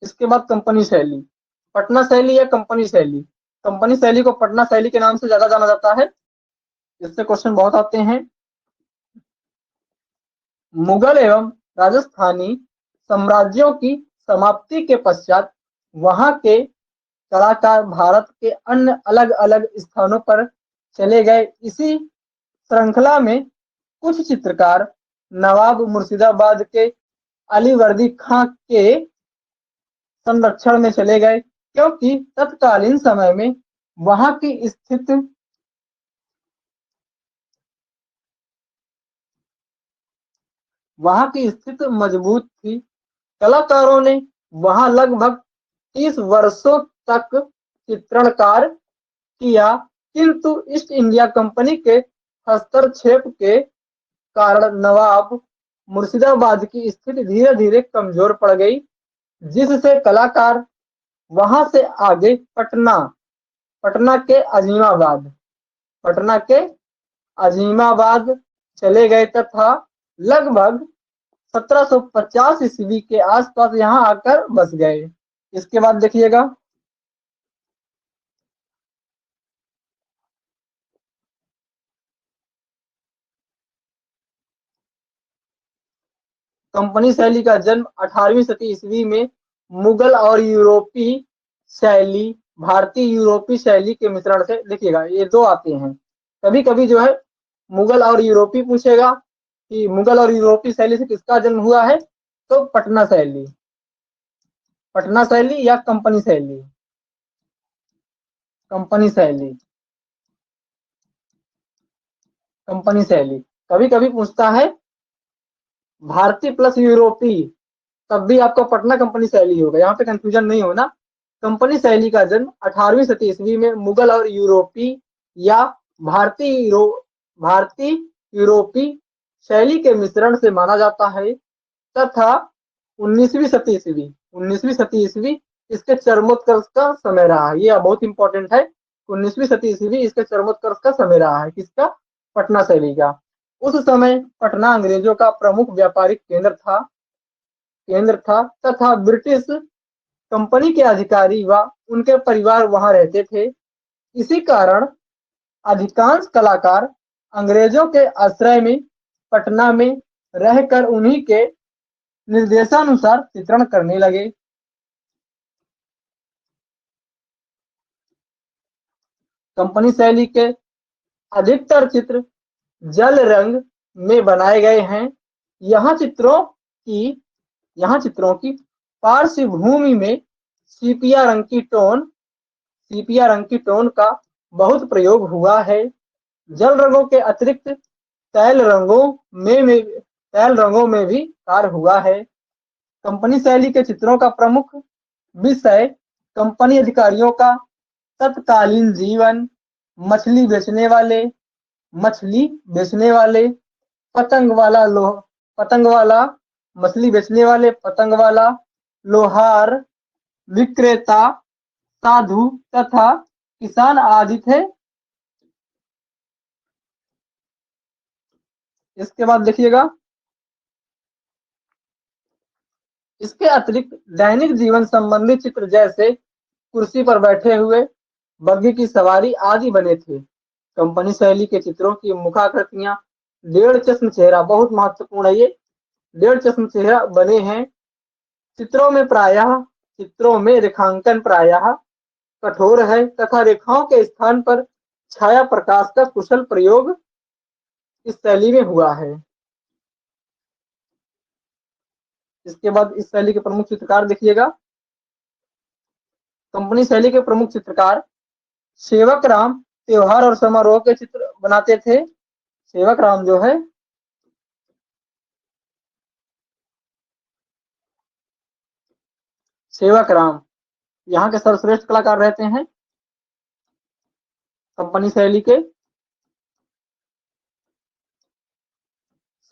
इसके बाद कंपनी शैली, पटना शैली या कंपनी शैली। कंपनी शैली को पटना शैली के नाम से ज्यादा जाना जाता है। इससे क्वेश्चन बहुत आते हैं। मुगल एवं राजस्थानी साम्राज्यों की समाप्ति के पश्चात वहां के कलाकार भारत के अन्य अलग अलग स्थानों पर चले गए। इसी श्रृंखला में कुछ चित्रकार नवाब मुर्शिदाबाद के अलीवर्दी खां के संरक्षण में चले गए, क्योंकि तत्कालीन समय में वहां की स्थिति मजबूत थी। कलाकारों ने वहां लगभग 30 वर्षों तक चित्रण कार्य किया, किंतु ईस्ट इंडिया कंपनी के हस्तक्षेप के कारण नवाब मुर्शिदाबाद की स्थिति धीरे धीरे कमजोर पड़ गई, जिससे कलाकार वहां से आगे पटना के अजीमाबाद चले गए तथा लगभग 1750 ईस्वी के आसपास यहाँ आकर बस गए। इसके बाद देखिएगा, कंपनी शैली का जन्म 18वीं सदी ईस्वी में मुगल और यूरोपीय शैली, भारतीय यूरोपीय शैली के मिश्रण से। देखिएगा ये दो आते हैं, कभी कभी जो है मुगल और यूरोपीय पूछेगा कि मुगल और यूरोपीय शैली से किसका जन्म हुआ है, तो पटना शैली या कंपनी शैली कंपनी शैली। कभी कभी पूछता है भारतीय प्लस यूरोपीय, तब भी आपको पटना कंपनी शैली होगा, यहाँ पे कंफ्यूजन नहीं होना। कंपनी शैली का जन्म 18वीं सदी ईस्वी में मुगल और यूरोपीय या भारतीय यूरोपीय शैली के मिश्रण से माना जाता है तथा 19वीं सदी ईस्वी इसके चरमोत्कर्ष का समय रहा है। ये बहुत इंपॉर्टेंट है, 19वीं सदी ईस्वी इसके चरमोत्कर्ष का समय रहा है। किसका? पटना शैली का। उस समय पटना अंग्रेजों का प्रमुख व्यापारिक केंद्र था तथा ब्रिटिश कंपनी के अधिकारी व उनके परिवार वहां रहते थे। इसी कारण अधिकांश कलाकार अंग्रेजों के आश्रय में पटना में रहकर उन्हीं के निर्देशानुसार चित्रण करने लगे। कंपनी शैली के अधिकतर चित्र जल रंग में बनाए गए हैं। यहाँ चित्रों की पार्श्वभूमि में सीपिया रंग की टोन का बहुत प्रयोग हुआ है। जल रंगों के अतिरिक्त तैल रंगों में भी कार्य हुआ है। कंपनी शैली के चित्रों का प्रमुख विषय कंपनी अधिकारियों का तत्कालीन जीवन, मछली बेचने वाले, पतंग वाला, लोहार, विक्रेता, साधु तथा किसान आदि थे। इसके बाद देखिएगा, इसके अतिरिक्त दैनिक जीवन संबंधी चित्र जैसे कुर्सी पर बैठे हुए, बग्घी की सवारी आदि बने थे। कंपनी शैली के चित्रों की मुखाकृतियां डेढ़ चश्म चेहरा, बहुत महत्वपूर्ण है ये, डेढ़ चश्म चेहरा बने हैं। चित्रों में रेखांकन प्रायः कठोर है तथा रेखाओं के स्थान पर छाया प्रकाश का कुशल प्रयोग इस शैली में हुआ है। इसके बाद इस शैली के प्रमुख चित्रकार देखिएगा, कंपनी शैली के प्रमुख चित्रकार सेवक राम त्योहार और समारोह के चित्र बनाते थे। सेवक राम जो है यहाँ के सर्वश्रेष्ठ कलाकार रहते हैं कंपनी शैली के।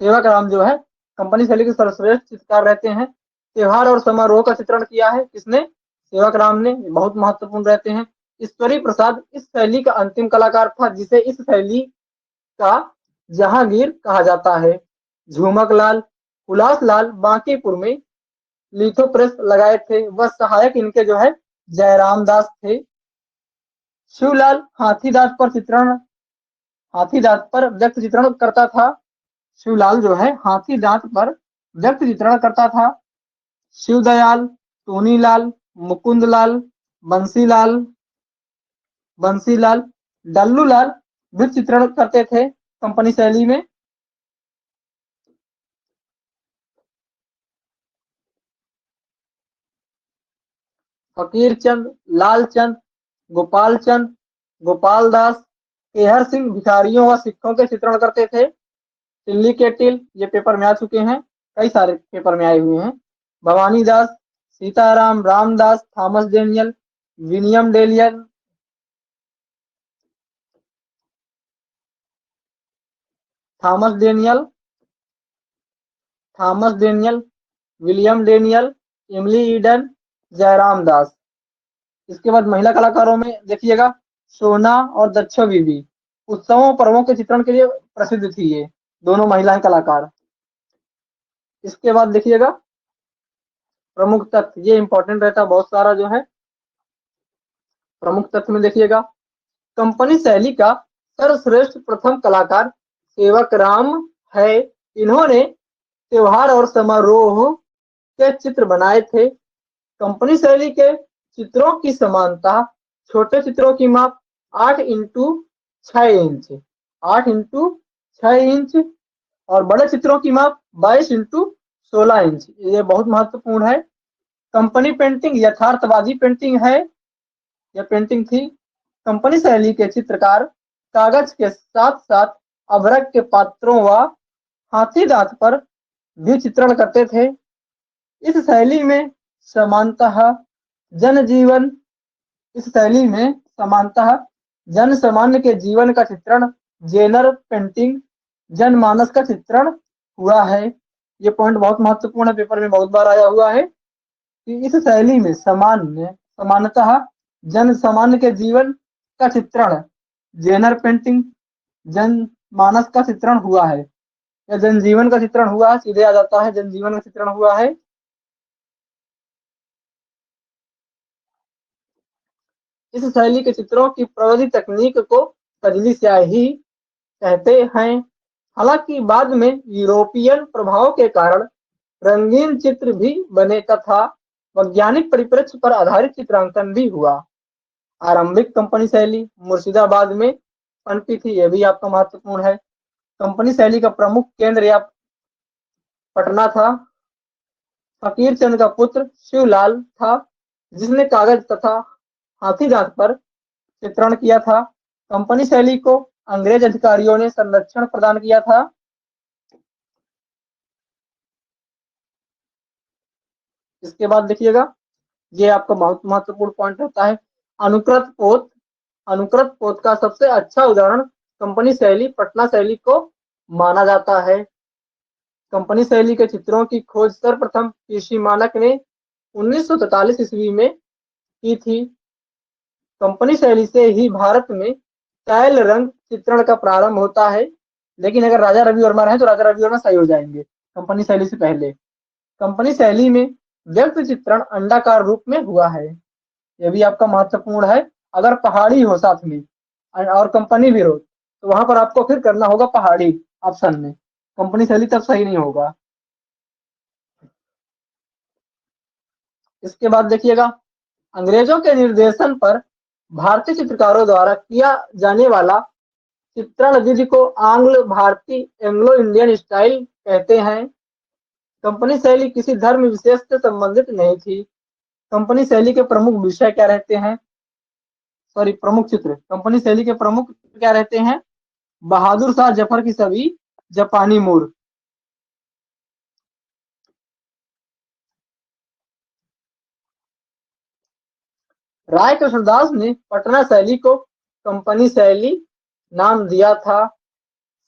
सेवक राम जो है कंपनी शैली के सर्वश्रेष्ठ चित्रकार रहते हैं। त्योहार और समारोह का चित्रण किया है किसने? सेवक राम ने, बहुत महत्वपूर्ण रहते हैं। ईश्वरी प्रसाद इस शैली का अंतिम कलाकार था, जिसे इस शैली का जहांगीर कहा जाता है। झुमक लाल, उल्लास लाल बांकीपुर में लिथोप्रेस लगाए थे। वह सहायक इनके जो है जयराम दास थे। शिवलाल हाथी दांत पर व्यक्त चित्रण करता था। शिवलाल जो है हाथी दांत पर व्यक्त चित्रण करता था। शिवदयाल, टोनीलाल, मुकुंदलाल, बंसीलाल बंसीलाल, डल्लूलाल व्यक्त चित्रण करते थे कंपनी शैली में। फकीर चंद, लालचंद, गोपाल चंद, गोपाल दास, केहर सिंह भिखारियों व सिखों के चित्रण करते थे। दिल्ली के टिल, ये पेपर में आ चुके हैं, कई सारे पेपर में आए हुए हैं। Bhavani Das, Sitaram, Ramdas, Thomas Daniel, William Delian, Thomas Daniel Thomas Daniel, William Daniel, Emily Eden, Jairam Das. इसके बाद महिला कलाकारों में देखिएगा, सोना और दक्षो बीबी उत्सवों पर्वों के चित्रण के लिए प्रसिद्ध थी ये दोनों महिलाएं कलाकार। इसके बाद देखिएगा प्रमुख तथ्य, ये इंपॉर्टेंट रहता है बहुत सारा जो है। प्रमुख तथ्य में देखिएगा, कंपनी शैली का सर्वश्रेष्ठ प्रथम कलाकार सेवक राम है। इन्होंने त्योहार और समारोह के चित्र बनाए थे। कंपनी शैली के चित्रों की समानता, छोटे चित्रों की माप 8x6 इंच, 8x6 इंच और बड़े चित्रों की माप 22x16 इंच। ये बहुत महत्वपूर्ण है। कंपनी पेंटिंग यथार्थवादी पेंटिंग है, यह पेंटिंग थी। कंपनी शैली के चित्रकार कागज के साथ साथ अभ्रक के पात्रों व हाथी दांत पर भी चित्रण करते थे। इस शैली में समानतः जनजीवन इस शैली में समानतः जन सामान्य के जीवन का चित्रण, जेनर पेंटिंग, जनमानस का चित्रण हुआ है। ये पॉइंट बहुत महत्वपूर्ण है, पेपर में बहुत बार आया हुआ है कि इस शैली में समानतः जन सामान्य के जीवन का चित्रण, जेनर पेंटिंग, जनमानस का चित्रण हुआ है या जनजीवन का चित्रण हुआ है, सीधे आ जाता है जनजीवन का चित्रण हुआ है। इस शैली के चित्रों की प्रविधि तकनीक को कजली स्याही कहते हैं। हालांकि बाद में यूरोपियन प्रभाव के कारण रंगीन चित्र भी बने तथा वैज्ञानिक परिप्रेक्ष्य पर आधारित चित्रांकन भी हुआ। आरंभिक कंपनी शैली मुर्शिदाबाद में पनपी थी, यह भी आपका महत्वपूर्ण है। कंपनी शैली का प्रमुख केंद्र या पटना था। फकीर चंद का पुत्र शिवलाल था, जिसने कागज तथा हाथी दांत पर चित्रण किया था। कंपनी शैली को अंग्रेज अधिकारियों ने संरक्षण प्रदान किया था। इसके बाद देखिएगा, ये आपका बहुत महत्वपूर्ण पॉइंट रहता है। अनुक्रत पोत अनुक्रत पोत का सबसे अच्छा उदाहरण कंपनी शैली पटना शैली को माना जाता है। कंपनी शैली के चित्रों की खोज सर्वप्रथम पीसी मानक ने 1943 ईस्वी में की थी। कंपनी शैली से ही भारत में तैल रंग चित्रण का प्रारंभ होता है, लेकिन अगर राजा रवि वर्मा रहे तो राजा रवि वर्मा सही हो जाएंगे कंपनी शैली से पहले। कंपनी शैली में व्यक्त चित्रण अंडाकार रूप में हुआ है, यह भी आपका महत्वपूर्ण है। अगर पहाड़ी हो साथ में और कंपनी भी हो तो वहां पर आपको फिर करना होगा पहाड़ी ऑप्शन में, कंपनी शैली तब सही नहीं होगा। इसके बाद देखिएगा, अंग्रेजों के निर्देशन पर भारतीय चित्रकारों द्वारा किया जाने वाला चित्रण विधि को आंग्ल भारतीय एंग्लो इंडियन स्टाइल कहते हैं। कंपनी शैली किसी धर्म विशेष से संबंधित नहीं थी। कंपनी शैली के प्रमुख विषय क्या रहते हैं, सॉरी प्रमुख चित्र, कंपनी शैली के प्रमुख क्या रहते हैं, बहादुर शाह जफर की छवि, जापानी मूर। राय कृष्णदास ने पटना शैली को कंपनी शैली नाम दिया था।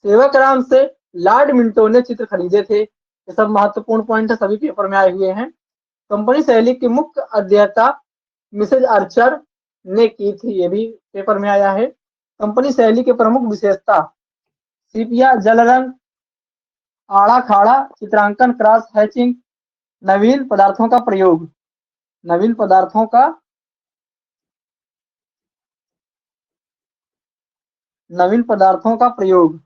सेवक राम से लॉर्ड मिंटो ने चित्र खरीदे थे। ये सब महत्वपूर्ण पॉइंट है, सभी पेपर में आए हुए हैं। कंपनी शैली की मुख्य अध्ययता मिसेज आर्चर ने की थी, ये भी पेपर में आया है। कंपनी शैली के प्रमुख विशेषता, सिपिया जल रंग, आड़ा खाड़ा चित्रांकन, क्रॉस हैचिंग, नवीन पदार्थों का प्रयोग, नवीन पदार्थों का नवीन पदार्थों का प्रयोग,